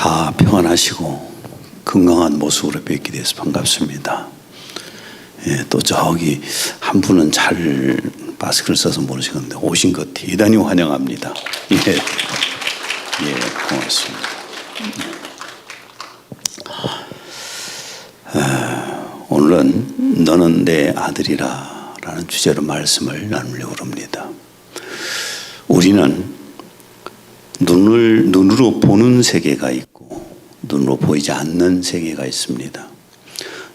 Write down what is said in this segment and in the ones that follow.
다 평안하시고 건강한 모습으로 뵙게 돼서 반갑습니다. 예, 또 저기 한 분은 잘 마스크를 써서 모르시는데 오신 것 대단히 환영합니다. 예, 고맙습니다. 오늘은 너는 내 아들이라 라는 주제로 말씀을 나누려고 합니다. 우리는 눈으로 보는 세계가 있고 눈으로 보이지 않는 세계가 있습니다.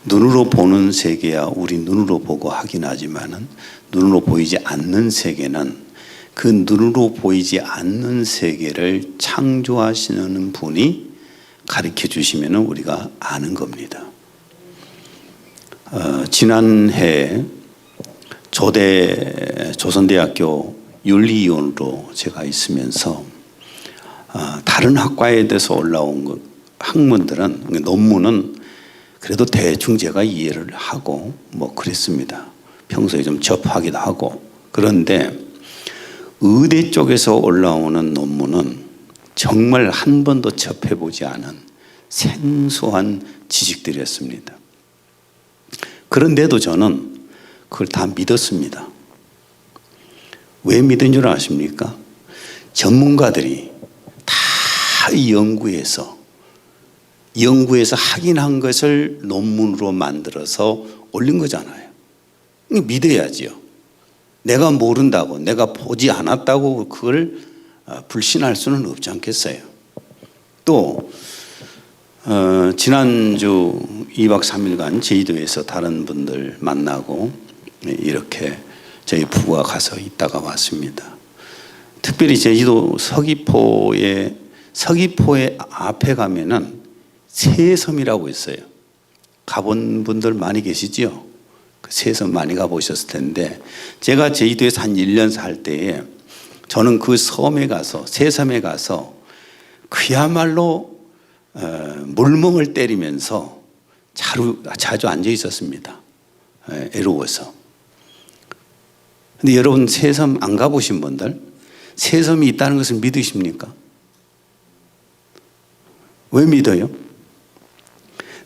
눈으로 보는 세계야 우리 눈으로 보고 확인하지만은 눈으로 보이지 않는 세계는 그 눈으로 보이지 않는 세계를 창조하시는 분이 가르쳐 주시면 우리가 아는 겁니다. 지난해 조선대학교 윤리위원으로 제가 있으면서 다른 학과에 대해서 올라온 학문들은 논문은 그래도 대충 제가 이해를 하고 뭐 그랬습니다. 평소에 좀 접하기도 하고. 그런데 의대 쪽에서 올라오는 논문은 정말 한 번도 접해보지 않은 생소한 지식들이었습니다. 그런데도 저는 그걸 다 믿었습니다. 왜 믿은 줄 아십니까? 전문가들이 다 연구해서 확인한 것을 논문으로 만들어서 올린 거잖아요. 믿어야지요. 내가 모른다고, 내가 보지 않았다고 그걸 불신할 수는 없지 않겠어요. 또 지난주 2박 3일간 제주도에서 다른 분들 만나고 이렇게 저희 부부가 가서 있다가 왔습니다. 특별히 제주도 서귀포의 앞에 가면은 새섬이라고 있어요. 가본 분들 많이 계시죠? 그 새섬 많이 가보셨을 텐데 제가 제주도에서 한 1년 살 때에 저는 그 섬에 가서 새섬에 가서 그야말로 물멍을 때리면서 자주 앉아 있었습니다. 애로워서. 근데 여러분 새섬 안 가보신 분들 새섬이 있다는 것을 믿으십니까? 왜 믿어요?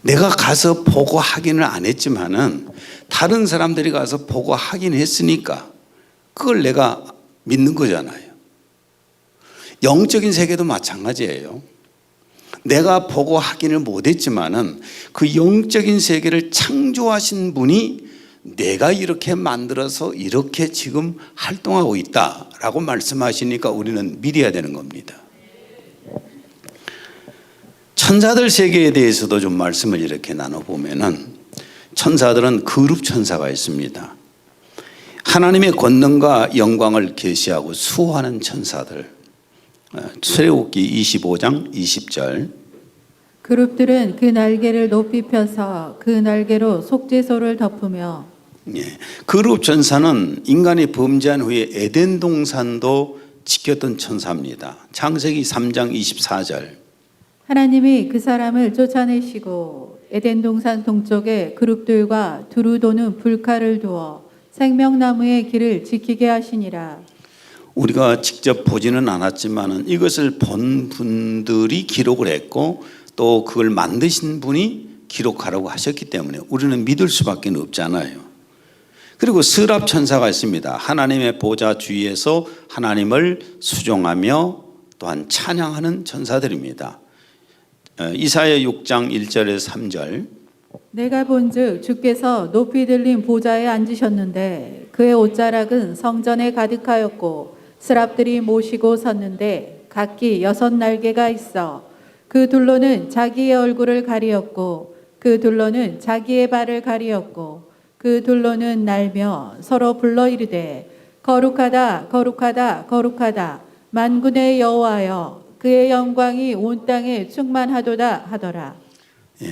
내가 가서 보고 확인을 안 했지만은 다른 사람들이 가서 보고 확인했으니까 그걸 내가 믿는 거잖아요. 영적인 세계도 마찬가지예요. 내가 보고 확인을 못했지만은 그 영적인 세계를 창조하신 분이 내가 이렇게 만들어서 이렇게 지금 활동하고 있다라고 말씀하시니까 우리는 믿어야 되는 겁니다. 천사들 세계에 대해서도 좀 말씀을 이렇게 나눠보면은 천사들은 그룹 천사가 있습니다. 하나님의 권능과 영광을 계시하고 수호하는 천사들. 출애굽기 25장 20절. 그룹들은 그 날개를 높이 펴서 그 날개로 속죄소를 덮으며. 그룹 천사는 인간이 범죄한 후에 에덴 동산도 지켰던 천사입니다. 창세기 3장 24절. 하나님이 그 사람을 쫓아내시고 에덴 동산 동쪽에 그룹들과 두루 도는 불칼을 두어 생명나무의 길을 지키게 하시니라. 우리가 직접 보지는 않았지만 이것을 본 분들이 기록을 했고 또 그걸 만드신 분이 기록하라고 하셨기 때문에 우리는 믿을 수밖에 없잖아요. 그리고 서랍 천사가 있습니다. 하나님의 보좌 주위에서 하나님을 수종하며 또한 찬양하는 천사들입니다. 이사야 6장 1절에서 3절. 내가 본즉 주께서 높이 들린 보좌에 앉으셨는데 그의 옷자락은 성전에 가득하였고 스랍들이 모시고 섰는데 각기 6날개가 있어 그 둘로는 자기의 얼굴을 가리었고 그 둘로는 자기의 발을 가리었고 그 둘로는 날며 서로 불러 이르되 거룩하다 거룩하다 거룩하다 만군의 여호와여 그의 영광이 온 땅에 충만하도다 하더라.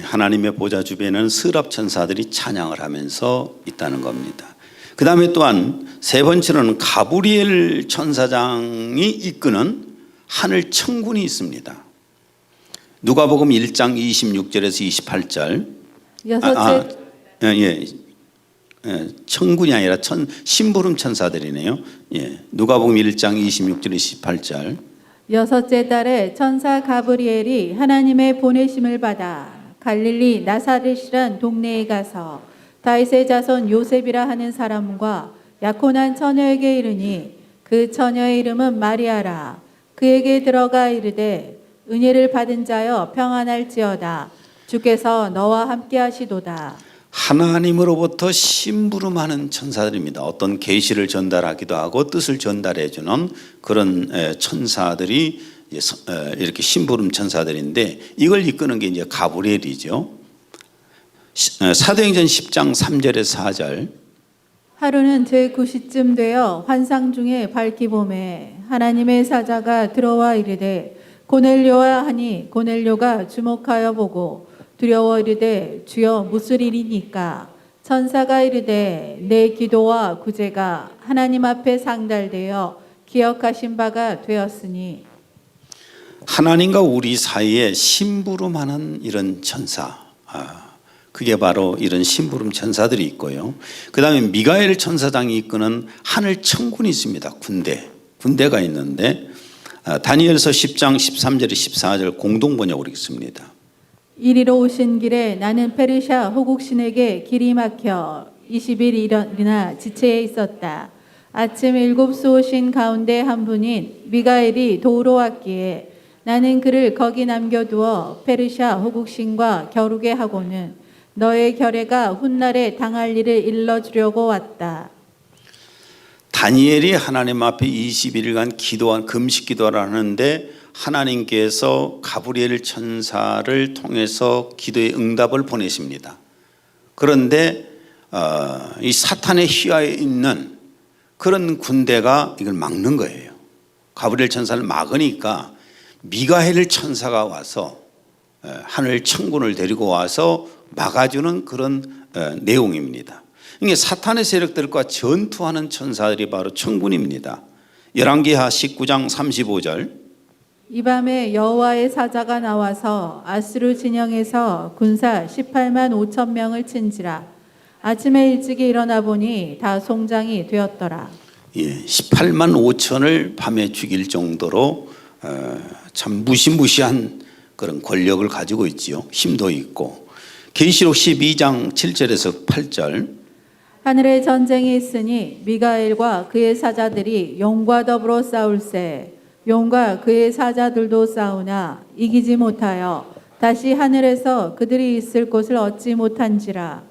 하나님의 보좌 주변에는 서랍 천사들이 찬양을 하면서 있다는 겁니다. 그 다음에 또한 세 번째로는 가브리엘 천사장이 이끄는 하늘 천군이 있습니다. 누가복음 1장 26절에서 28절. 천군이 아니라 심부름 천사들이네요. 누가복음 1장 26절 28절. 6째 달에 천사 가브리엘이 하나님의 보내심을 받아 갈릴리 나사렛이란 동네에 가서 다윗의 자손 요셉이라 하는 사람과 약혼한 처녀에게 이르니 그 처녀의 이름은 마리아라. 그에게 들어가 이르되 은혜를 받은 자여 평안할지어다. 주께서 너와 함께 하시도다. 하나님으로부터 심부름하는 천사들입니다. 어떤 계시를 전달하기도 하고 뜻을 전달해 주는 그런 천사들이 이렇게 심부름 천사들인데 이걸 이끄는 게 이제 가브리엘이죠. 사도행전 10장 3절에서 4절. 하루는 제9시쯤 되어 환상 중에 밝기 봄에 하나님의 사자가 들어와 이르되 고넬료와 하니 고넬료가 주목하여 보고 두려워 이르되 주여 무슨 일이니까. 천사가 이르되 내 기도와 구제가 하나님 앞에 상달되어 기억하신 바가 되었으니. 하나님과 우리 사이에 심부름하는 이런 천사, 그게 바로 이런 심부름 천사들이 있고요. 그 다음에 미가엘 천사장이 이끄는 하늘 천군이 있습니다. 군대가 있는데 다니엘서 10장 13절에 14절 공동 번역으로 읽습니다. 이리로 오신 길에 나는 페르시아 호국신에게 길이 막혀 20일이나 지체에 있었다. 아침 7시 오신 가운데 한 분인 미가엘이 도우러 왔기에 나는 그를 거기 남겨두어 페르시아 호국신과 겨루게 하고는 너의 결례가 훗날에 당할 일을 일러주려고 왔다. 다니엘이 하나님 앞에 21일간 기도한 금식 기도를 하는데 하나님께서 가브리엘 천사를 통해서 기도의 응답을 보내십니다. 그런데 이 사탄의 휘하에 있는 그런 군대가 이걸 막는 거예요. 가브리엘 천사를 막으니까 미가엘 천사가 와서 하늘 천군을 데리고 와서 막아주는 그런 내용입니다. 이게 사탄의 세력들과 전투하는 천사들이 바로 천군입니다. 열왕기하 19장 35절. 이 밤에 여호와의 사자가 나와서 아수르 진영에서 군사 18만 5천 명을 친지라. 아침에 일찍이 일어나 보니 다 송장이 되었더라. 18만 5천을 밤에 죽일 정도로 참 무시무시한 그런 권력을 가지고 있지요. 힘도 있고. 계시록 12장 7절에서 8절. 하늘에 전쟁이 있으니 미가엘과 그의 사자들이 용과 더불어 싸울세. 용과 그의 사자들도 싸우나 이기지 못하여 다시 하늘에서 그들이 있을 곳을 얻지 못한지라.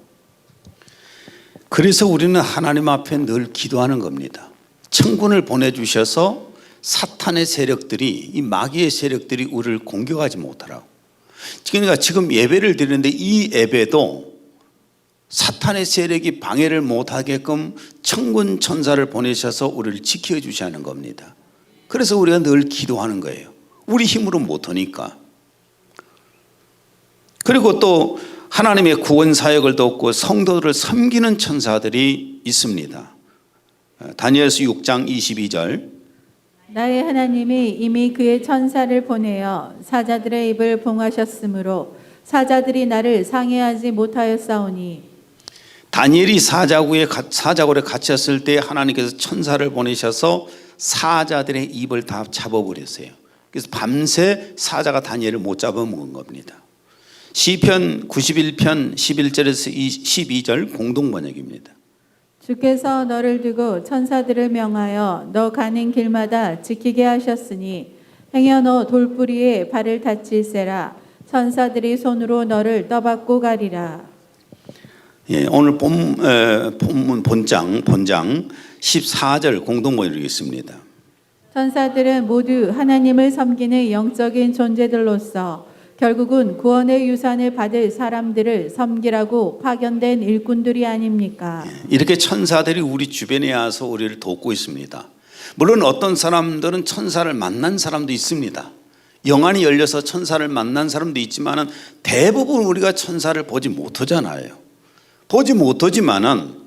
그래서 우리는 하나님 앞에 늘 기도하는 겁니다. 천군을 보내주셔서 사탄의 세력들이, 이 마귀의 세력들이 우리를 공격하지 못하라고. 그러니까 지금 예배를 드리는데 이 예배도 사탄의 세력이 방해를 못하게끔 천군 천사를 보내셔서 우리를 지켜주시는 겁니다. 그래서 우리가 늘 기도하는 거예요. 우리 힘으로 못하니까. 그리고 또 하나님의 구원 사역을 돕고 성도들을 섬기는 천사들이 있습니다. 다니엘서 6장 22절. 나의 하나님이 이미 그의 천사를 보내어 사자들의 입을 봉하셨으므로 사자들이 나를 상해하지 못하였사오니. 다니엘이 사자굴에 갇혔을 때 하나님께서 천사를 보내셔서 사자들의 입을 다 잡아버렸어요. 그래서 밤새 사자가 다니엘을 못 잡아먹은 겁니다. 시편 91편 11절에서 12절 공동 번역입니다. 주께서 너를 두고 천사들을 명하여 너 가는 길마다 지키게 하셨으니 행여 너 돌뿌리에 발을 다칠세라. 천사들이 손으로 너를 떠받고 가리라. 오늘 본문 본장 14절 공동 번역을 읽겠습니다. 천사들은 모두 하나님을 섬기는 영적인 존재들로서 결국은 구원의 유산을 받을 사람들을 섬기라고 파견된 일꾼들이 아닙니까? 이렇게 천사들이 우리 주변에 와서 우리를 돕고 있습니다. 물론 어떤 사람들은 천사를 만난 사람도 있습니다. 영안이 열려서 천사를 만난 사람도 있지만 대부분 우리가 천사를 보지 못하잖아요. 보지 못하지만은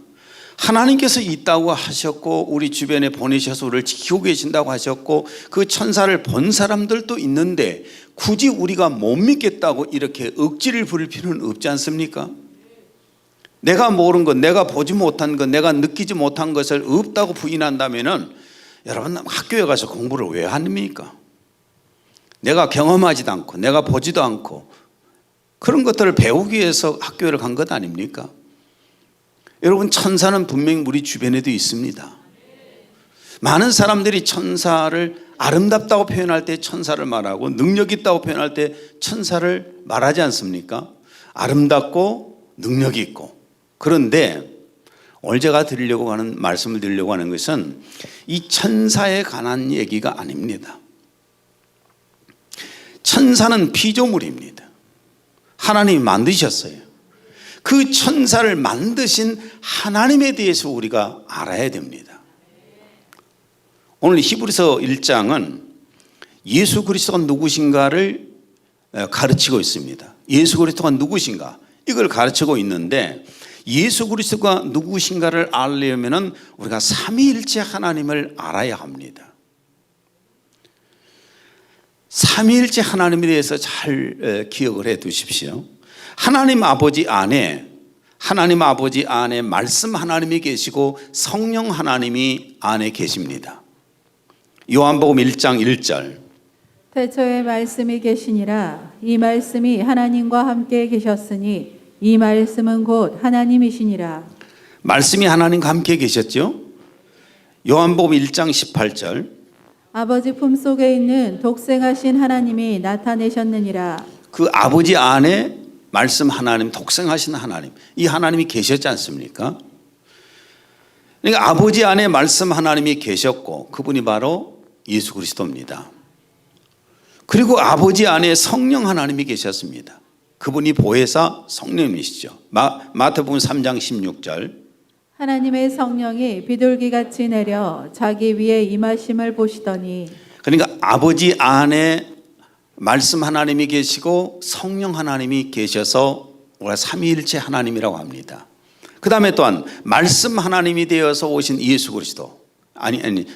하나님께서 있다고 하셨고 우리 주변에 보내셔서 우리를 지키고 계신다고 하셨고 그 천사를 본 사람들도 있는데 굳이 우리가 못 믿겠다고 이렇게 억지를 부릴 필요는 없지 않습니까? 내가 모르는 것, 내가 보지 못한 것, 내가 느끼지 못한 것을 없다고 부인한다면은 여러분 학교에 가서 공부를 왜 합니까? 내가 경험하지도 않고 내가 보지도 않고 그런 것들을 배우기 위해서 학교를 간 것 아닙니까? 여러분, 천사는 분명히 우리 주변에도 있습니다. 많은 사람들이 천사를 아름답다고 표현할 때 천사를 말하고 능력 있다고 표현할 때 천사를 말하지 않습니까? 아름답고 능력 있고. 그런데 오늘 제가 드리려고 하는 말씀을 드리려고 하는 것은 이 천사에 관한 얘기가 아닙니다. 천사는 피조물입니다. 하나님이 만드셨어요. 그 천사를 만드신 하나님에 대해서 우리가 알아야 됩니다. 오늘 히브리서 1장은 예수 그리스도가 누구신가를 가르치고 있습니다. 예수 그리스도가 누구신가 이걸 가르치고 있는데, 예수 그리스도가 누구신가를 알려면 우리가 삼위일체 하나님을 알아야 합니다. 삼위일체 하나님에 대해서 잘 기억을 해 두십시오. 하나님 아버지 안에 말씀 하나님이 계시고 성령 하나님이 안에 계십니다. 요한복음 1장 1절. 태초에 말씀이 계시니라. 이 말씀이 하나님과 함께 계셨으니 이 말씀은 곧 하나님이시니라. 말씀이 하나님과 함께 계셨죠. 요한복음 1장 18절. 아버지 품속에 있는 독생하신 하나님이 나타내셨느니라. 그 아버지 안에 말씀 하나님, 독생하신 하나님, 이 하나님이 계셨지 않습니까? 그러니까 아버지 안에 말씀 하나님이 계셨고 그분이 바로 예수 그리스도입니다. 그리고 아버지 안에 성령 하나님이 계셨습니다. 그분이 보혜사 성령이시죠. 마태복음 3장 16절. 하나님의 성령이 비둘기같이 내려 자기 위에 임하심을 보시더니. 그러니까 아버지 안에 말씀 하나님이 계시고 성령 하나님이 계셔서 우리가 삼위일체 하나님이라고 합니다. 그 다음에 또한 말씀 하나님이 되어서 오신 예수 그리스도,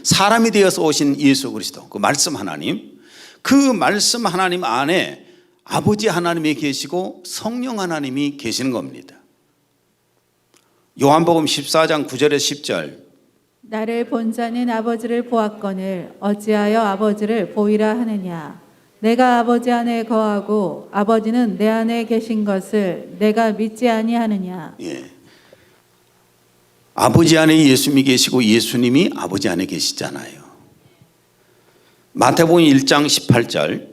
사람이 되어서 오신 예수 그리스도, 그 말씀 하나님, 그 말씀 하나님 안에 아버지 하나님이 계시고 성령 하나님이 계시는 겁니다. 요한복음 14장 9절에 10절. 나를 본 자는 아버지를 보았거늘 어찌하여 아버지를 보이라 하느냐. 내가 아버지 안에 거하고 아버지는 내 안에 계신 것을 내가 믿지 아니하느냐. 예. 아버지 안에 예수님이 계시고 예수님이 아버지 안에 계시잖아요. 마태복음 1장 18절.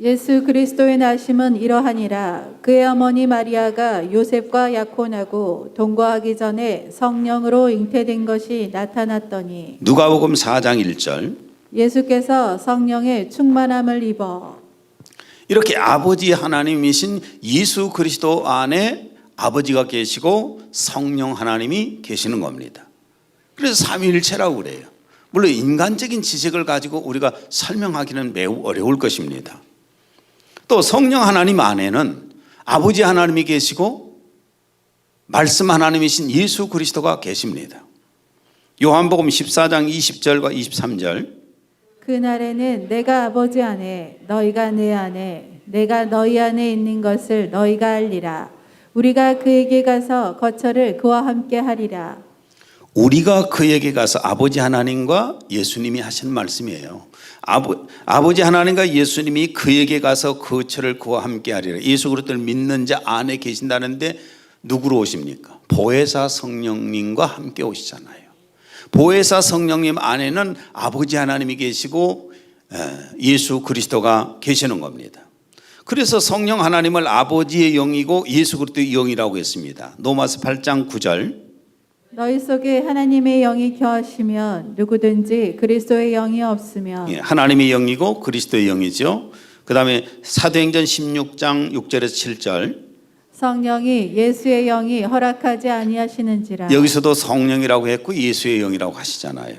예수 그리스도의 나심은 이러하니라. 그의 어머니 마리아가 요셉과 약혼하고 동거하기 전에 성령으로 잉태된 것이 나타났더니. 누가복음 4장 1절. 예수께서 성령의 충만함을 입어. 이렇게 아버지 하나님이신 예수 그리스도 안에 아버지가 계시고 성령 하나님이 계시는 겁니다. 그래서 삼위일체라고 그래요. 물론 인간적인 지식을 가지고 우리가 설명하기는 매우 어려울 것입니다. 또 성령 하나님 안에는 아버지 하나님이 계시고 말씀 하나님이신 예수 그리스도가 계십니다. 요한복음 14장 20절과 23절. 그날에는 내가 아버지 안에 너희가 내 안에 내가 너희 안에 있는 것을 너희가 알리라. 우리가 그에게 가서 거처를 그와 함께 하리라. 우리가 그에게 가서, 아버지 하나님과 예수님이 하신 말씀이에요. 아버지 하나님과 예수님이 그에게 가서 거처를 그와 함께 하리라. 예수 그리스도를 믿는 자 안에 계신다는데 누구로 오십니까? 보혜사 성령님과 함께 오시잖아요. 보혜사 성령님 안에는 아버지 하나님이 계시고 예수 그리스도가 계시는 겁니다. 그래서 성령 하나님을 아버지의 영이고 예수 그리스도의 영이라고 했습니다. 로마서 8장 9절. 너희 속에 하나님의 영이 거하시면 누구든지 그리스도의 영이 없으면. 하나님의 영이고 그리스도의 영이죠. 그 다음에 사도행전 16장 6절에서 7절. 성령이 예수의 영이 허락하지 아니하시는지라. 여기서도 성령이라고 했고 예수의 영이라고 하시잖아요.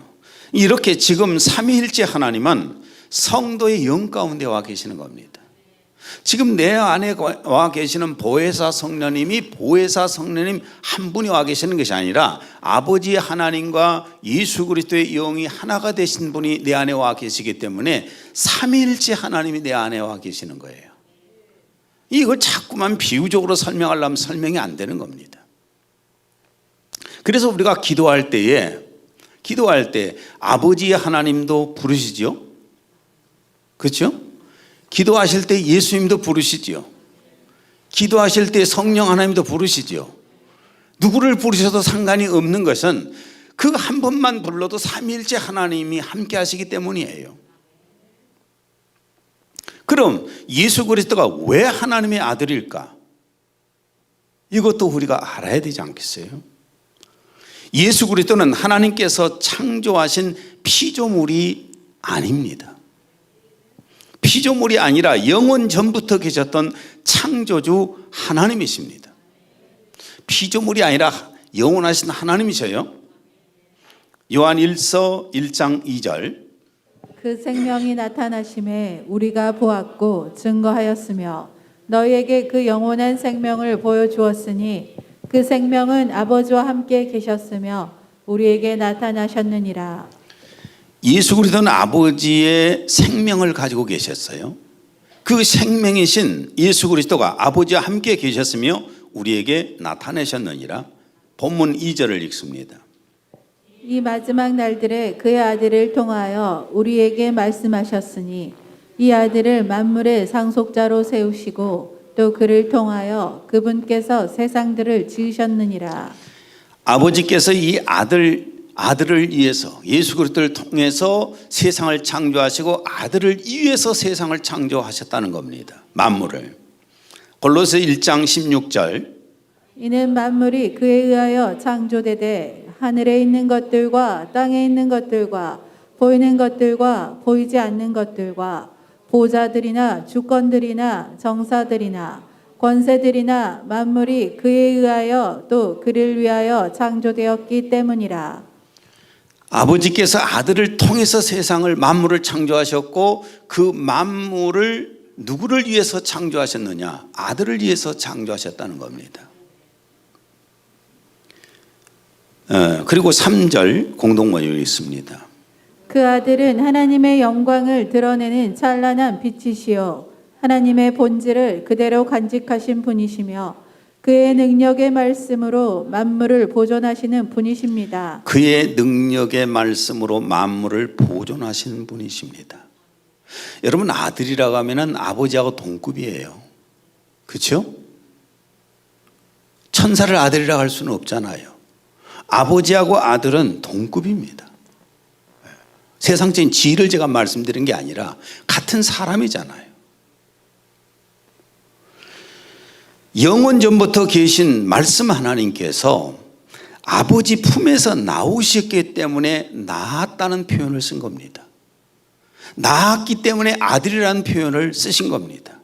이렇게 지금 삼위일체 하나님은 성도의 영 가운데 와 계시는 겁니다. 지금 내 안에 와 계시는 보혜사 성령님이 보혜사 성령님 한 분이 와 계시는 것이 아니라 아버지 하나님과 예수 그리스도의 영이 하나가 되신 분이 내 안에 와 계시기 때문에 삼위일체 하나님이 내 안에 와 계시는 거예요. 이걸 자꾸만 비유적으로 설명하려면 설명이 안 되는 겁니다. 그래서 우리가 기도할 때 아버지 하나님도 부르시죠. 그렇죠? 기도하실 때 예수님도 부르시지요. 기도하실 때 성령 하나님도 부르시지요. 누구를 부르셔도 상관이 없는 것은 그 한 번만 불러도 삼위일체 하나님이 함께 하시기 때문이에요. 그럼 예수 그리스도가 왜 하나님의 아들일까? 이것도 우리가 알아야 되지 않겠어요? 예수 그리스도는 하나님께서 창조하신 피조물이 아닙니다. 피조물이 아니라 영원 전부터 계셨던 창조주 하나님이십니다. 피조물이 아니라 영원하신 하나님이셔요. 요한 1서 1장 2절 그 생명이 나타나심에 우리가 보았고 증거하였으며 너희에게 그 영원한 생명을 보여주었으니 그 생명은 아버지와 함께 계셨으며 우리에게 나타나셨느니라. 예수 그리스도는 아버지의 생명을 가지고 계셨어요. 그 생명이신 예수 그리스도가 아버지와 함께 계셨으며 우리에게 나타내셨느니라. 본문 2절을 읽습니다. 이 마지막 날들에 그의 아들을 통하여 우리에게 말씀하셨으니 이 아들을 만물의 상속자로 세우시고 또 그를 통하여 그분께서 세상들을 지으셨느니라. 아버지께서 이 아들을 위해서 예수 그리스도를 통해서 세상을 창조하시고 아들을 위해서 세상을 창조하셨다는 겁니다. 만물을. 골로새 1장 16절 이는 만물이 그에 의하여 창조되되 하늘에 있는 것들과 땅에 있는 것들과 보이는 것들과 보이지 않는 것들과 보좌들이나 주권들이나 정사들이나 권세들이나 만물이 그에 의하여 또 그를 위하여 창조되었기 때문이라. 아버지께서 아들을 통해서 세상을 만물을 창조하셨고 그 만물을 누구를 위해서 창조하셨느냐? 아들을 위해서 창조하셨다는 겁니다. 그리고 3절 공동번역이 있습니다. 그 아들은 하나님의 영광을 드러내는 찬란한 빛이시요 하나님의 본질을 그대로 간직하신 분이시며 그의 능력의 말씀으로 만물을 보존하시는 분이십니다. 그의 능력의 말씀으로 만물을 보존하시는 분이십니다. 여러분 아들이라고 하면 아버지하고 동급이에요. 그렇죠? 천사를 아들이라고 할 수는 없잖아요. 아버지하고 아들은 동급입니다. 세상적인 지위를 제가 말씀드린 게 아니라 같은 사람이잖아요. 영원 전부터 계신 말씀 하나님께서 아버지 품에서 나오셨기 때문에 낳았다는 표현을 쓴 겁니다. 낳았기 때문에 아들이라는 표현을 쓰신 겁니다.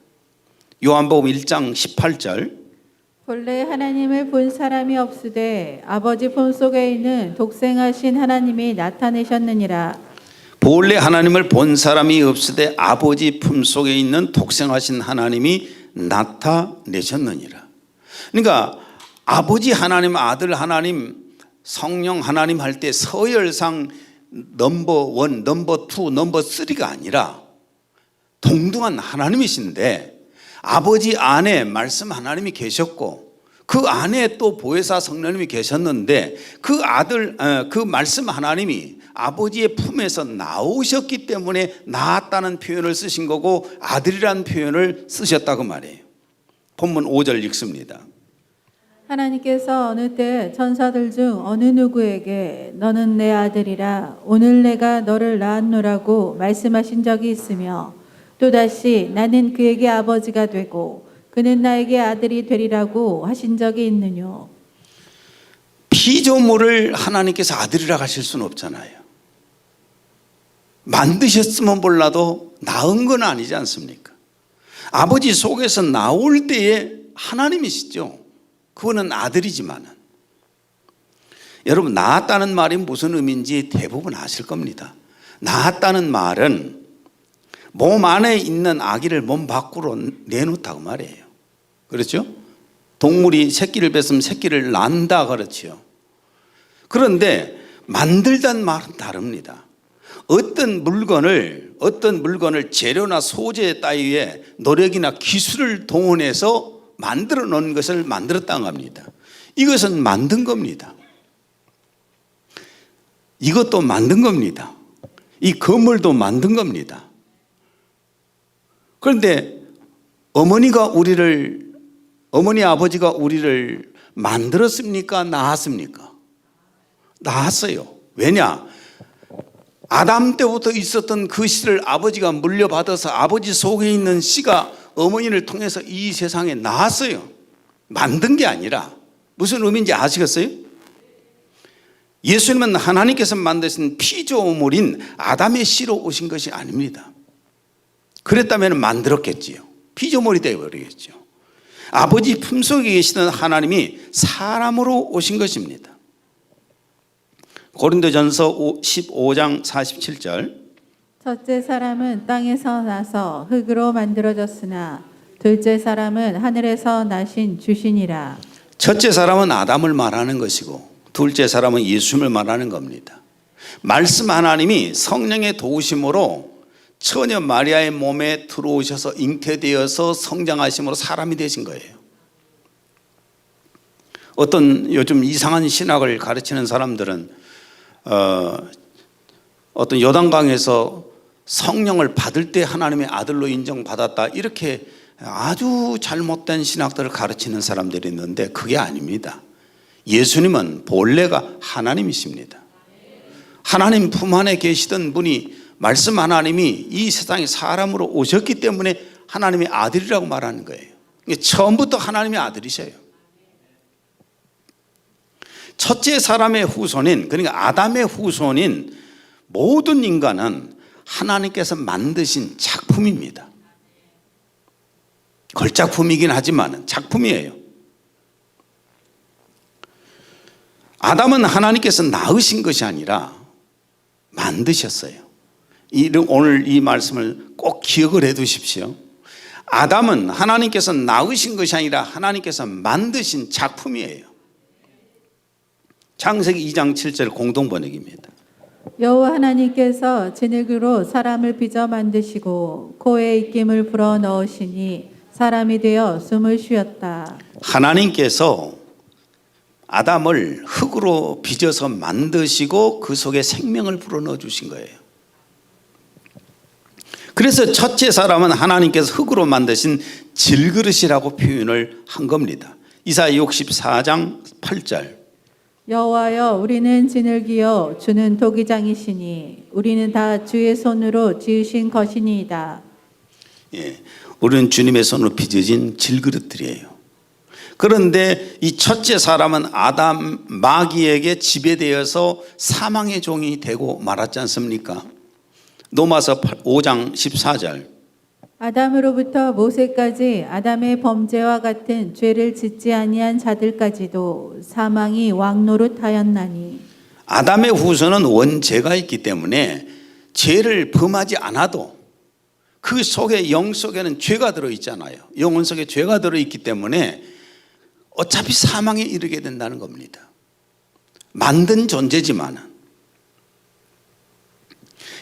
요한복음 1장 18절 본래 하나님을 본 사람이 없으되 아버지 품속에 있는 독생하신 하나님이 나타내셨느니라. 본래 하나님을 본 사람이 없으되 아버지 품속에 있는 독생하신 하나님이 나타내셨느니라. 그러니까 아버지 하나님, 아들 하나님, 성령 하나님 할 때 서열상 넘버 1, 넘버 2, 넘버 3가 아니라 동등한 하나님이신데 아버지 안에 말씀 하나님이 계셨고 그 안에 또 보혜사 성령님이 계셨는데 그 아들, 그 말씀 하나님이 아버지의 품에서 나오셨기 때문에 낳았다는 표현을 쓰신 거고 아들이라는 표현을 쓰셨다고 말해요. 본문 5절 읽습니다. 하나님께서 어느 때 천사들 중 어느 누구에게 너는 내 아들이라 오늘 내가 너를 낳았노라고 말씀하신 적이 있으며 또다시 나는 그에게 아버지가 되고 그는 나에게 아들이 되리라고 하신 적이 있느뇨. 피조물을 하나님께서 아들이라고 하실 수는 없잖아요. 만드셨으면 몰라도 낳은 건 아니지 않습니까? 아버지 속에서 나올 때에 하나님이시죠. 그거는 아들이지만은. 여러분 낳았다는 말이 무슨 의미인지 대부분 아실 겁니다. 낳았다는 말은 몸 안에 있는 아기를 몸 밖으로 내놓다고 말이에요. 그렇죠? 동물이 새끼를 뺐으면 새끼를 낳는다 그렇죠. 그런데 만들다는 말은 다릅니다. 어떤 물건을 재료나 소재 따위에 노력이나 기술을 동원해서 만들어 놓은 것을 만들었다고 합니다. 이것은 만든 겁니다. 이것도 만든 겁니다. 이 건물도 만든 겁니다. 그런데 어머니 아버지가 우리를 만들었습니까? 낳았습니까? 낳았어요. 왜냐? 아담 때부터 있었던 그 씨를 아버지가 물려받아서 아버지 속에 있는 씨가 어머니를 통해서 이 세상에 나왔어요. 만든 게 아니라. 무슨 의미인지 아시겠어요? 예수님은 하나님께서 만드신 피조물인 아담의 씨로 오신 것이 아닙니다. 그랬다면 만들었겠지요. 피조물이 되어버리겠죠. 아버지 품속에 계시던 하나님이 사람으로 오신 것입니다. 고린도전서 15장 47절. 첫째 사람은 땅에서 나서 흙으로 만들어졌으나 둘째 사람은 하늘에서 나신 주시니라. 첫째 사람은 아담을 말하는 것이고 둘째 사람은 예수님을 말하는 겁니다. 말씀 하나님이 성령의 도우심으로 처녀 마리아의 몸에 들어오셔서 잉태되어서 성장하심으로 사람이 되신 거예요. 어떤 요즘 이상한 신학을 가르치는 사람들은 어떤 요단강에서 성령을 받을 때 하나님의 아들로 인정받았다, 이렇게 아주 잘못된 신학들을 가르치는 사람들이 있는데 그게 아닙니다. 예수님은 본래가 하나님이십니다. 하나님 품 안에 계시던 분이, 말씀 하나님이 이 세상에 사람으로 오셨기 때문에 하나님의 아들이라고 말하는 거예요. 처음부터 하나님의 아들이셔요. 첫째 사람의 후손인, 그러니까 아담의 후손인 모든 인간은 하나님께서 만드신 작품입니다. 걸작품이긴 하지만 작품이에요. 아담은 하나님께서 낳으신 것이 아니라 만드셨어요. 오늘 이 말씀을 꼭 기억을 해 두십시오. 아담은 하나님께서 낳으신 것이 아니라 하나님께서 만드신 작품이에요. 창세기 2장 7절 공동번역입니다. 여호와 하나님께서 진흙으로 사람을 빚어 만드시고 코에 입김을 불어 넣으시니 사람이 되어 숨을 쉬었다. 하나님께서 아담을 흙으로 빚어서 만드시고 그 속에 생명을 불어넣어 주신 거예요. 그래서 첫째 사람은 하나님께서 흙으로 만드신 질그릇이라고 표현을 한 겁니다. 이사야 64장 8절. 여호와여, 우리는 진흙이요 주는 토기장이시니 우리는 다 주의 손으로 지으신 것이니이다. 예, 우리는 주님의 손으로 빚어진 질그릇들이에요. 그런데 이 첫째 사람은 아담 마귀에게 지배되어서 사망의 종이 되고 말았지 않습니까? 로마서 5장 14절. 아담으로부터 모세까지 아담의 범죄와 같은 죄를 짓지 아니한 자들까지도 사망이 왕노릇하였나니. 아담의 후손은 원죄가 있기 때문에 죄를 범하지 않아도 그 속에, 영 속에는 죄가 들어있잖아요. 영혼 속에 죄가 들어있기 때문에 어차피 사망에 이르게 된다는 겁니다. 만든 존재지만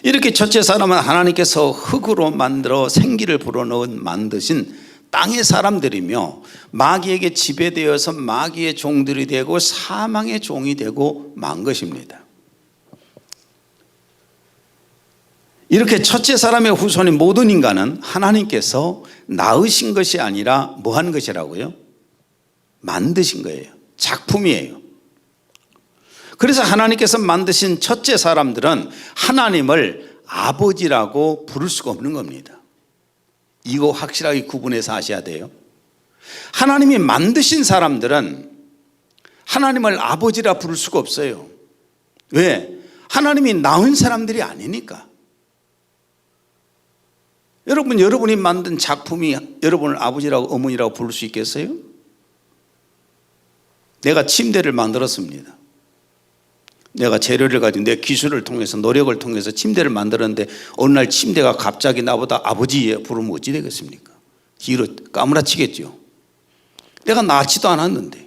이렇게 첫째 사람은 하나님께서 흙으로 만들어 생기를 불어넣은 만드신 땅의 사람들이며 마귀에게 지배되어서 마귀의 종들이 되고 사망의 종이 되고 만 것입니다. 이렇게 첫째 사람의 후손인 모든 인간은 하나님께서 낳으신 것이 아니라 뭐 한 것이라고요? 만드신 거예요. 작품이에요. 그래서 하나님께서 만드신 첫째 사람들은 하나님을 아버지라고 부를 수가 없는 겁니다. 이거 확실하게 구분해서 아셔야 돼요. 하나님이 만드신 사람들은 하나님을 아버지라 부를 수가 없어요. 왜? 하나님이 낳은 사람들이 아니니까. 여러분이 만든 작품이 여러분을 아버지라고 어머니라고 부를 수 있겠어요? 내가 침대를 만들었습니다. 내가 재료를 가지고 내 기술을 통해서, 노력을 통해서 침대를 만들었는데 어느 날 침대가 갑자기 나보다 아버지 부르면 어찌 되겠습니까? 뒤로 까무라치겠죠. 내가 낳지도 않았는데,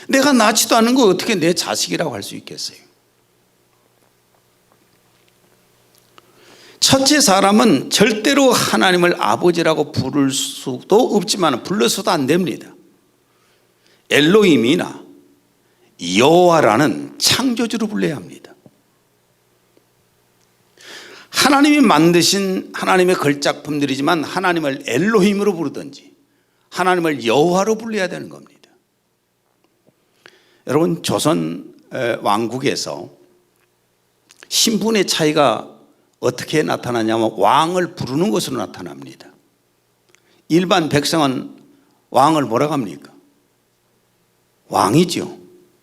내가 낳지도 않은 거 어떻게 내 자식이라고 할 수 있겠어요? 첫째 사람은 절대로 하나님을 아버지라고 부를 수도 없지만 불러서도 안 됩니다. 엘로힘이나 여호와라는 창조주로 불러야 합니다. 하나님이 만드신 하나님의 걸작품들이지만 하나님을 엘로힘으로 부르든지 하나님을 여호와로 불러야 되는 겁니다. 여러분, 조선 왕국에서 신분의 차이가 어떻게 나타나냐면 왕을 부르는 것으로 나타납니다. 일반 백성은 왕을 뭐라고 합니까? 왕이죠.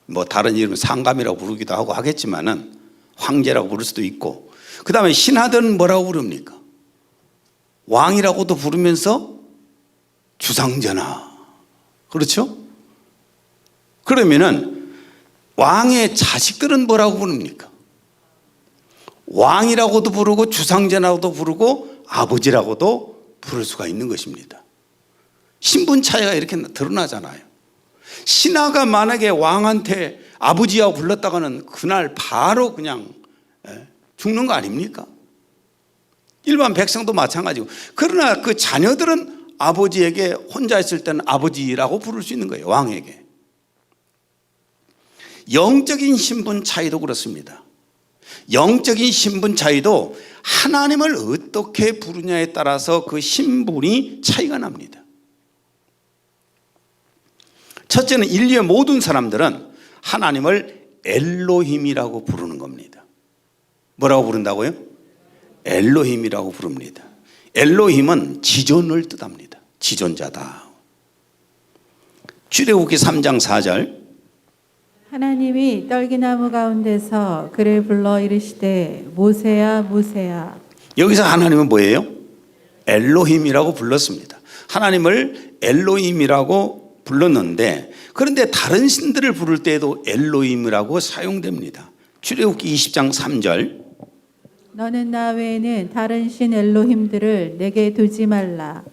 뭐 다른 이름 상감이라고 부르기도 하고 하겠지만은 황제라고 부를 수도 있고, 그 다음에 신하들은 뭐라고 부릅니까? 왕이라고도 부르면서 주상전하. 그렇죠? 그러면은 왕의 자식들은 뭐라고 부릅니까? 왕이라고도 부르고 주상전하고도 부르고 아버지라고도 부를 수가 있는 것입니다. 신분 차이가 이렇게 드러나잖아요. 신하가 만약에 왕한테 아버지라고 불렀다가는 그날 바로 그냥 죽는 거 아닙니까? 일반 백성도 마찬가지고. 그러나 그 자녀들은 아버지에게 혼자 있을 때는 아버지라고 부를 수 있는 거예요. 왕에게. 영적인 신분 차이도 그렇습니다. 영적인 신분 차이도 하나님을 어떻게 부르냐에 따라서 그 신분이 차이가 납니다. 첫째는 인류의 모든 사람들은 하나님을 엘로힘이라고 부르는 겁니다. 뭐라고 부른다고요? 엘로힘이라고 부릅니다. 엘로힘은 지존을 뜻합니다. 지존자다. 출애굽기 3장 4절. 하나님이 떨기나무 가운데서 그를 불러 이르시되 모세야 모세야. 여기서 하나님은 뭐예요? 엘로힘이라고 불렀습니다. 하나님을 엘로힘이라고 불렀는데, 그런데 다른 신들을 부를 때에도 엘로힘이라고 사용됩니다. 출애굽기 20장 3절. 너는 나 외에는 다른 신 엘로힘들을 내게 두지 말라.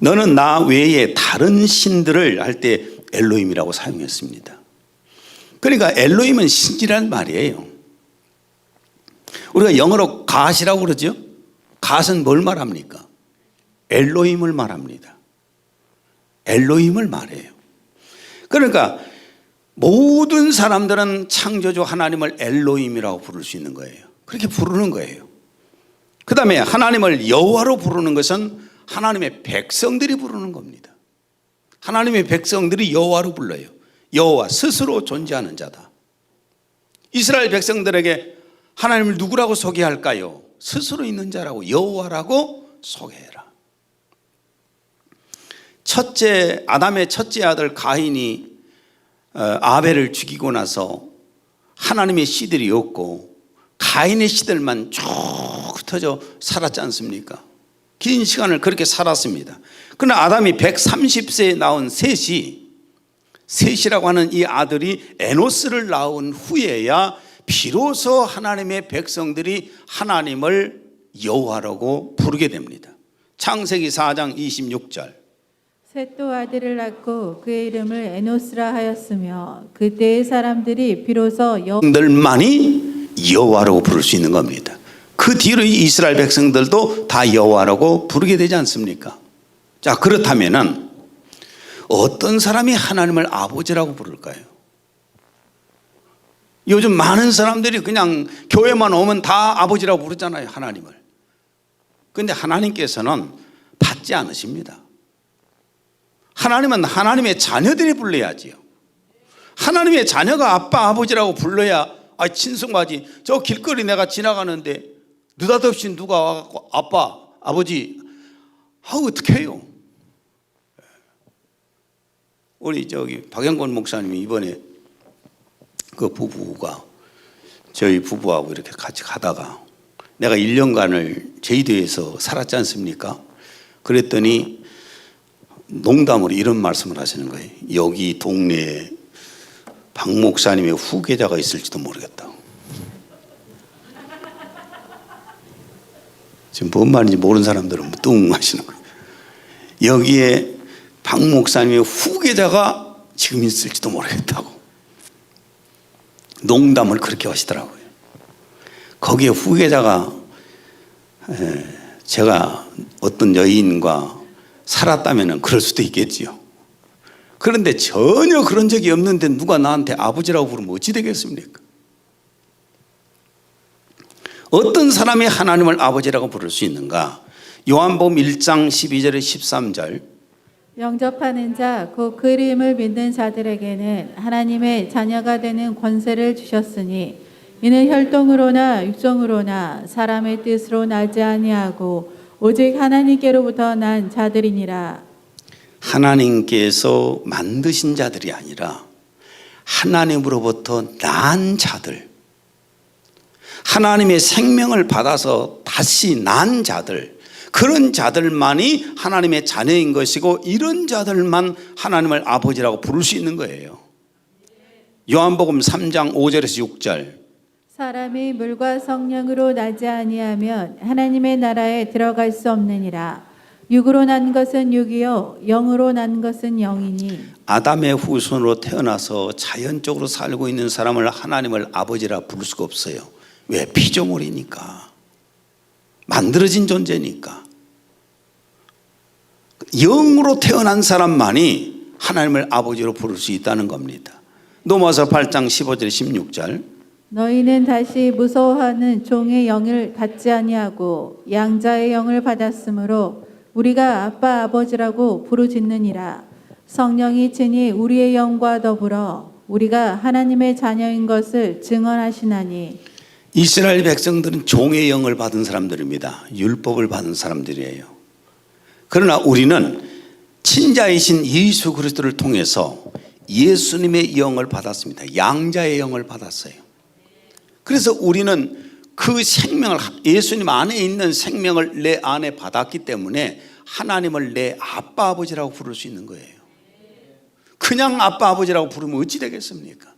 너는 나 외에 다른 신들을 할 때 엘로힘이라고 사용했습니다. 그러니까 엘로힘은 신이라는 말이에요. 우리가 영어로 갓이라고 그러죠. 갓은 뭘 말합니까? 엘로힘을 말합니다. 엘로힘을 말해요. 그러니까 모든 사람들은 창조주 하나님을 엘로힘이라고 부를 수 있는 거예요. 그렇게 부르는 거예요. 그 다음에 하나님을 여호와로 부르는 것은 하나님의 백성들이 부르는 겁니다. 하나님의 백성들이 여호와로 불러요. 여호와, 스스로 존재하는 자다. 이스라엘 백성들에게 하나님을 누구라고 소개할까요? 스스로 있는 자라고, 여호와라고 소개해라. 아담의 첫째 아들 가인이 아벨을 죽이고 나서 하나님의 씨들이 없고 가인의 씨들만 쭉 흩어져 살았지 않습니까? 긴 시간을 그렇게 살았습니다. 그러나 아담이 130세에 낳은 셋이라고 하는 이 아들이 에노스를 낳은 후에야 비로소 하나님의 백성들이 하나님을 여호와라고 부르게 됩니다. 창세기 4장 26절. 셋도 아들을 낳고 그의 이름을 에노스라 하였으며 그때의 사람들이 비로소 들만이 여호와라고 부를 수 있는 겁니다. 그 뒤로 이스라엘 백성들도 다 여호와라고 부르게 되지 않습니까? 자, 그렇다면은 어떤 사람이 하나님을 아버지라고 부를까요? 요즘 많은 사람들이 그냥 교회만 오면 다 아버지라고 부르잖아요, 하나님을. 그런데 하나님께서는 받지 않으십니다. 하나님은 하나님의 자녀들이 불러야지요. 하나님의 자녀가 아빠, 아버지라고 불러야, 친송하지. 저 길거리 내가 지나가는데 느닷없이 누가 와갖고 아빠, 아버지 하고 어떻게 해요? 우리 박영권 목사님이 이번에 그 부부가 저희 부부하고 이렇게 같이 가다가 내가 1년간을 제주도에서 살았지 않습니까? 그랬더니 농담으로 이런 말씀을 하시는 거예요. 여기 동네에 박 목사님의 후계자가 있을지도 모르겠다고. 지금 뭔 말인지 모르는 사람들은 뚱 하시는 거예요. 여기에 박 목사님의 후계자가 지금 있을지도 모르겠다고. 농담을 그렇게 하시더라고요. 거기에 후계자가 제가 어떤 여인과 살았다면 그럴 수도 있겠지요. 그런데 전혀 그런 적이 없는데 누가 나한테 아버지라고 부르면 어찌 되겠습니까? 어떤 사람이 하나님을 아버지라고 부를 수 있는가? 요한복음 1장 12절에 13절. 영접하는 자, 곧 그 이름을 믿는 자들에게는 하나님의 자녀가 되는 권세를 주셨으니 이는 혈통으로나 육정으로나 사람의 뜻으로 나지 아니하고 오직 하나님께로부터 난 자들이니라. 하나님께서 만드신 자들이 아니라 하나님으로부터 난 자들, 하나님의 생명을 받아서 다시 난 자들, 그런 자들만이 하나님의 자녀인 것이고 이런 자들만 하나님을 아버지라고 부를 수 있는 거예요. 요한복음 3장 5절에서 6절. 사람이 물과 성령으로 나지 아니하면 하나님의 나라에 들어갈 수 없느니라. 육으로 난 것은 육이요 영으로 난 것은 영이니. 아담의 후손으로 태어나서 자연적으로 살고 있는 사람을 하나님을 아버지라 부를 수가 없어요. 왜? 피조물이니까, 만들어진 존재니까. 영으로 태어난 사람만이 하나님을 아버지로 부를 수 있다는 겁니다. 로마서 8장 15절 16절. 너희는 다시 무서워하는 종의 영을 갖지 아니하고 양자의 영을 받았으므로 우리가 아빠 아버지라고 부르짖느니라. 성령이 친히 우리의 영과 더불어 우리가 하나님의 자녀인 것을 증언하시나니. 이스라엘 백성들은 종의 영을 받은 사람들입니다. 율법을 받은 사람들이에요. 그러나 우리는 친자이신 예수 그리스도를 통해서 예수님의 영을 받았습니다. 양자의 영을 받았어요. 그래서 우리는 그 생명을, 예수님 안에 있는 생명을 내 안에 받았기 때문에 하나님을 내 아빠 아버지라고 부를 수 있는 거예요. 그냥 아빠 아버지라고 부르면 어찌 되겠습니까?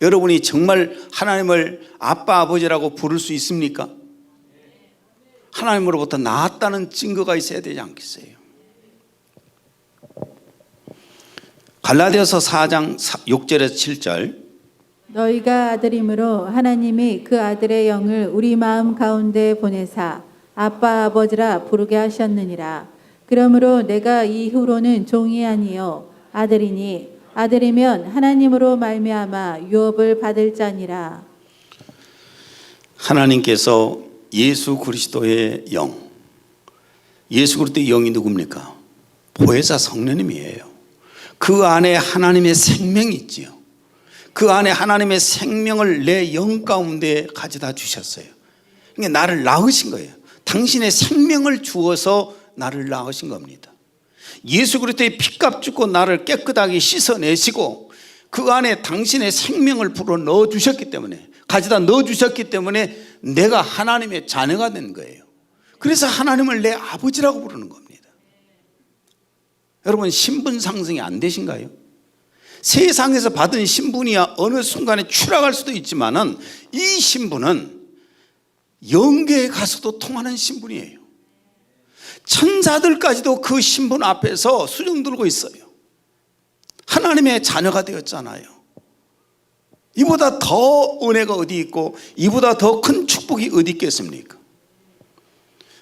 여러분이 정말 하나님을 아빠 아버지라고 부를 수 있습니까? 하나님으로부터 나았다는 증거가 있어야 되지 않겠어요? 갈라디아서 4장 6절에서 7절. 너희가 아들이므로 하나님이 그 아들의 영을 우리 마음 가운데 보내사 아빠 아버지라 부르게 하셨느니라. 그러므로 내가 이후로는 종이 아니요 아들이니 아들이면 하나님으로 말미암아 유업을 받을 자니라. 하나님께서 예수 그리스도의 영, 예수 그리스도의 영이 누굽니까? 보혜사 성령님이에요. 그 안에 하나님의 생명이 있지요. 그 안에 하나님의 생명을 내 영 가운데 가져다 주셨어요. 그러니까 나를 낳으신 거예요. 당신의 생명을 주어서 나를 낳으신 겁니다. 예수 그리스도의 피값 주고 나를 깨끗하게 씻어내시고 그 안에 당신의 생명을 불어 넣어 주셨기 때문에, 가져다 넣어 주셨기 때문에 내가 하나님의 자녀가 된 거예요. 그래서 하나님을 내 아버지라고 부르는 겁니다. 여러분, 신분 상승이 안 되신가요? 세상에서 받은 신분이야 어느 순간에 추락할 수도 있지만은 이 신분은 영계에 가서도 통하는 신분이에요. 천사들까지도 그 신분 앞에서 수종 들고 있어요. 하나님의 자녀가 되었잖아요. 이보다 더 은혜가 어디 있고 이보다 더 큰 축복이 어디 있겠습니까?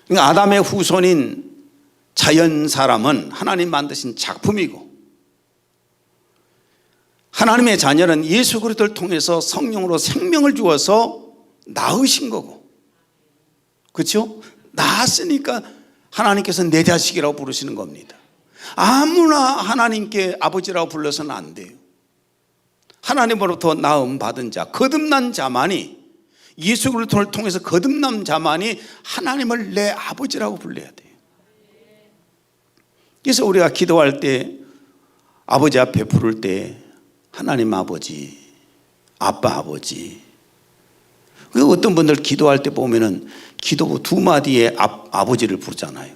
그러니까 아담의 후손인 자연 사람은 하나님 만드신 작품이고, 하나님의 자녀는 예수 그리스도를 통해서 성령으로 생명을 주어서 낳으신 거고, 그렇죠? 낳았으니까 하나님께서 내 자식이라고 부르시는 겁니다. 아무나 하나님께 아버지라고 불러서는 안 돼요. 하나님으로부터 낳음 받은 자, 거듭난 자만이, 예수 그리스도를 통해서 거듭난 자만이 하나님을 내 아버지라고 불러야 돼요. 그래서 우리가 기도할 때, 아버지 앞에 부를 때 하나님 아버지, 아빠 아버지. 어떤 분들 기도할 때 보면은 기도부 두 마디에 아버지를 부르잖아요.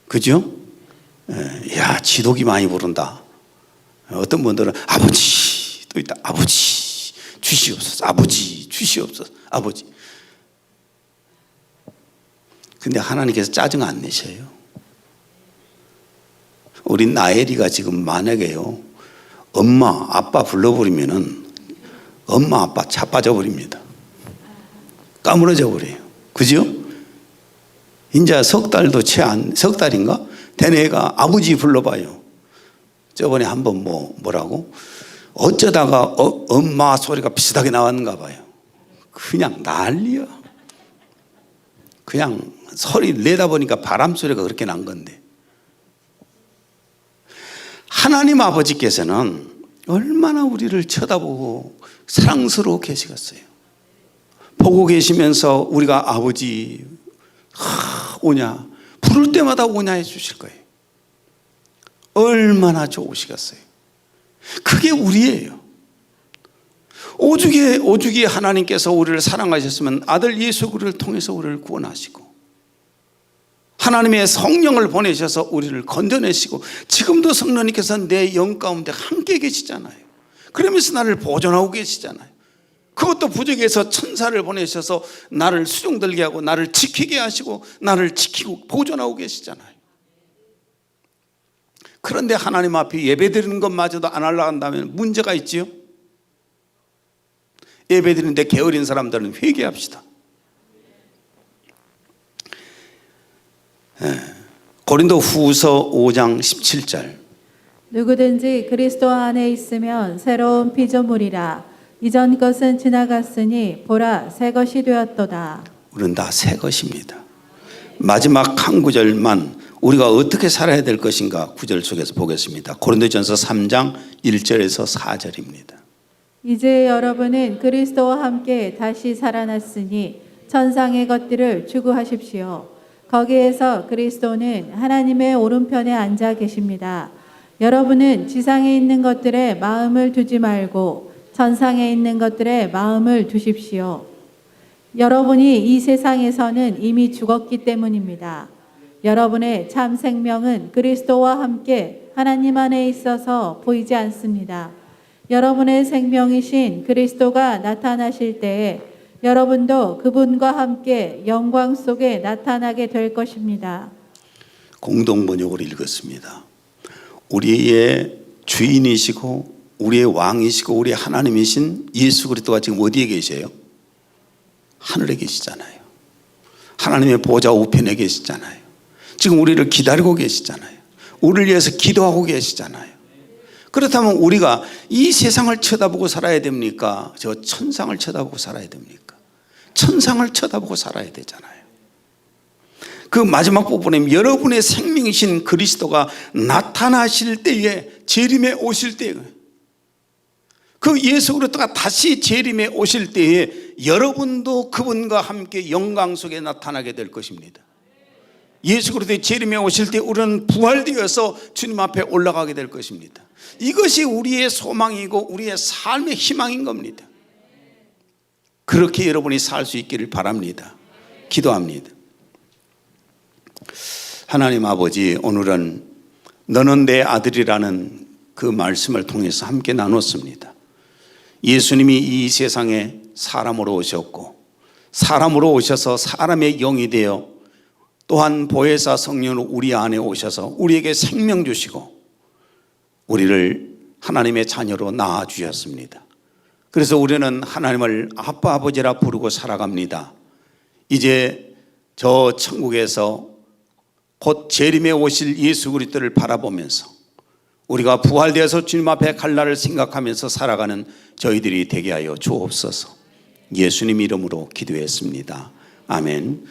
그죠? 야, 지독이 많이 부른다. 어떤 분들은 아버지 또 있다. 아버지 주시옵소서. 아버지 주시옵소서. 아버지. 근데 하나님께서 짜증 안 내셔요. 우리 나엘이가 지금 만약에요, 엄마 아빠 불러버리면은 엄마 아빠 자빠져 버립니다. 까무러져 버려요. 그죠? 이제 석 달인가 된 애가 아버지 불러봐요. 저번에 한번 뭐라고 어쩌다가 엄마 소리가 비슷하게 나왔는가 봐요. 그냥 난리야. 그냥 소리 내다 보니까 바람 소리가 그렇게 난 건데, 하나님 아버지께서는 얼마나 우리를 쳐다보고 사랑스러워 계시겠어요. 보고 계시면서 우리가 아버지 오냐, 부를 때마다 오냐 해주실 거예요. 얼마나 좋으시겠어요. 그게 우리예요. 오죽이 하나님께서 우리를 사랑하셨으면 아들 예수 그리스도를 통해서 우리를 구원하시고 하나님의 성령을 보내셔서 우리를 건져내시고, 지금도 성령님께서 내 영 가운데 함께 계시잖아요. 그러면서 나를 보존하고 계시잖아요. 그것도 부족해서 천사를 보내셔서 나를 수종들게 하고 나를 지키게 하시고 나를 지키고 보존하고 계시잖아요. 그런데 하나님 앞에 예배드리는 것마저도 안 하려고 한다면 문제가 있지요. 예배드리는데 게으른 사람들은 회개합시다. 고린도 후서 5장 17절. 누구든지 그리스도 안에 있으면 새로운 피조물이라. 이전 것은 지나갔으니 보라 새 것이 되었도다. 우리는 다 새 것입니다. 마지막 한 구절만 우리가 어떻게 살아야 될 것인가 구절 속에서 보겠습니다. 고린도전서 3장 1절에서 4절입니다. 이제 여러분은 그리스도와 함께 다시 살아났으니 천상의 것들을 추구하십시오. 거기에서 그리스도는 하나님의 오른편에 앉아 계십니다. 여러분은 지상에 있는 것들에 마음을 두지 말고 천상에 있는 것들에 마음을 두십시오. 여러분이 이 세상에서는 이미 죽었기 때문입니다. 여러분의 참 생명은 그리스도와 함께 하나님 안에 있어서 보이지 않습니다. 여러분의 생명이신 그리스도가 나타나실 때에 여러분도 그분과 함께 영광 속에 나타나게 될 것입니다. 공동 번역으로 읽었습니다. 우리의 주인이시고 우리의 왕이시고 우리의 하나님이신 예수 그리스도가 지금 어디에 계세요? 하늘에 계시잖아요. 하나님의 보좌 우편에 계시잖아요. 지금 우리를 기다리고 계시잖아요. 우리를 위해서 기도하고 계시잖아요. 그렇다면 우리가 이 세상을 쳐다보고 살아야 됩니까? 저 천상을 쳐다보고 살아야 됩니까? 천상을 쳐다보고 살아야 되잖아요. 그 마지막 부분에 여러분의 생명이신 그리스도가 나타나실 때에, 재림에 오실 때에, 그 예수 그리스도가 다시 재림에 오실 때에 여러분도 그분과 함께 영광 속에 나타나게 될 것입니다. 예수 그리스도의 재림에 오실 때 우리는 부활되어서 주님 앞에 올라가게 될 것입니다. 이것이 우리의 소망이고 우리의 삶의 희망인 겁니다. 그렇게 여러분이 살 수 있기를 바랍니다. 기도합니다. 하나님 아버지, 오늘은 너는 내 아들이라는 그 말씀을 통해서 함께 나눴습니다. 예수님이 이 세상에 사람으로 오셨고 사람으로 오셔서 사람의 영이 되어 또한 보혜사 성령으로 우리 안에 오셔서 우리에게 생명 주시고 우리를 하나님의 자녀로 낳아 주셨습니다. 그래서 우리는 하나님을 아빠 아버지라 부르고 살아갑니다. 이제 저 천국에서 곧 재림에 오실 예수 그리스도를 바라보면서 우리가 부활되어서 주님 앞에 갈 날을 생각하면서 살아가는 저희들이 되게 하여 주옵소서. 예수님 이름으로 기도했습니다. 아멘.